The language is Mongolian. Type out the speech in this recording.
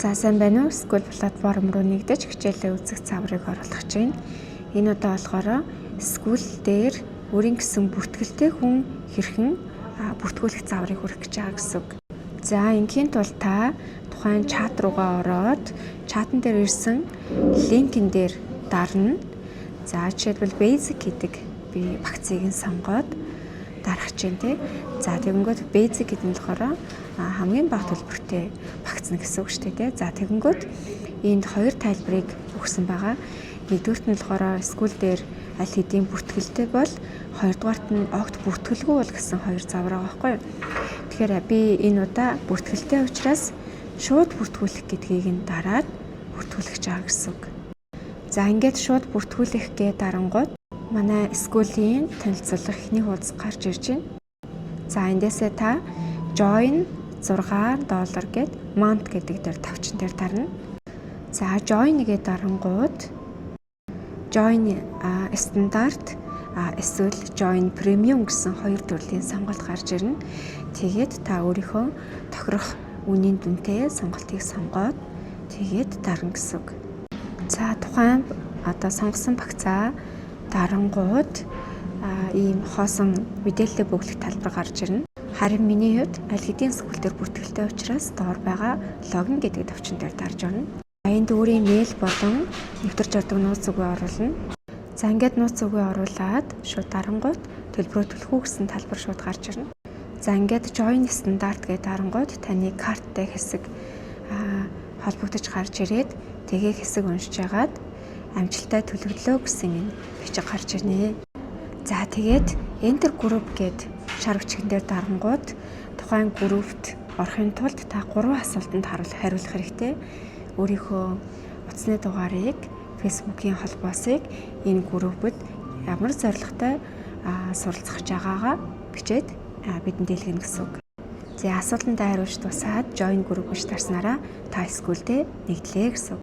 За сайн байна уу? School платформ руу нэгдэж хичээлээ үзэх цаврыг оруулах гэж байна. Энэ удаа болохоор School дээр өөрийн гэсэн бүртгэлтэй хүн хэрхэн бүртгүүлэх цаврыг хүргэх гэж байгаа гэсэн үг. За ингийн тулд та тухайн чат руугаа ороод чатан дээр ирсэн линкэн дээр дарна. За жишээлбэл basic гэдэг би багцыг нь сонгоод дарах чинь тий. За тэгэнгүүт basic гэдэг нь болохоор хамгийн бага төлбөртэй багцна гэсэн үг шүү дээ тий. За тэгэнгүүт энд хоёр тайлбарыг өгсөн байгаа. Нэгдүгürt нь болохоор school дээр аль хэдийн бүртгэлтэй бол хоёрдугаарт нь огт бүртгэлгүй бол гэсэн хоёр цав байгаа байхгүй юу. Тэгэхээр би энэ удаа бүртгэлтэй учраас шууд бүртгүүлэх гэдгийг нь дараад бүртгүүлэх гэж байгаа гэсэн үг. За ингээд шууд бүртгүүлэх гээд дарангууд манай school-ийн танилцуулах эхний хуудас гарч ирж байна. За эндээсээ та join $6 гээд month гэдэг дээр тавчин дээр дарна. За join гээд дарангууд join стандарт эсвэл join premium гэсэн хоёр төрлийн сонголт гарч ирнэ. Тэгээд та өөрийнхөө тохирох үнийн дүнтэй сонголтыг сонгоод тэгээд дарна гэсэн үг. За тухайн сонгосон багцаа дарангууд ийм хоосон мэдээлэл бөглөх талбар гарч ирнэ. Харин миний хувьд аль хэдийн school дээр бүртгэлтэй учраас доор байгаа login гэдэг тавчин дээр дарж орно. Энд өөрийн мэйл болон нэвтэрч ордог нууц үгээ оруулна. За ингээд нууц үгээ оруулаад шууд дарангууд төлбөрөө төлөх үү гэсэн талбар шууд гарч ирнэ. За ингээд join стандарт гэдэг дарангууд таны карттай хэсэг холбогдож гарч ирээд тэгээ хэсэг уншиж агаад амжилттай төлөвлөлөө гэсэн энэ бичиг гарч ирнэ. За тэгээд enter group гэд шар бичгэн дээр дарангууд тухайн группт орохын тулд та 3 асуултанд хариулах хэрэгтэй. Өөрийнхөө утасны дугаарыг, Facebook-ийн холбоосыг энэ группэд ямар зорилготой суралцах байгаагаа бичээд бидэнд дэлгэнэ гэсэн үг. За асуултанд хариулж тусаад join group гэж тарснараа та school дээр нэгдлээ гэсэн үг.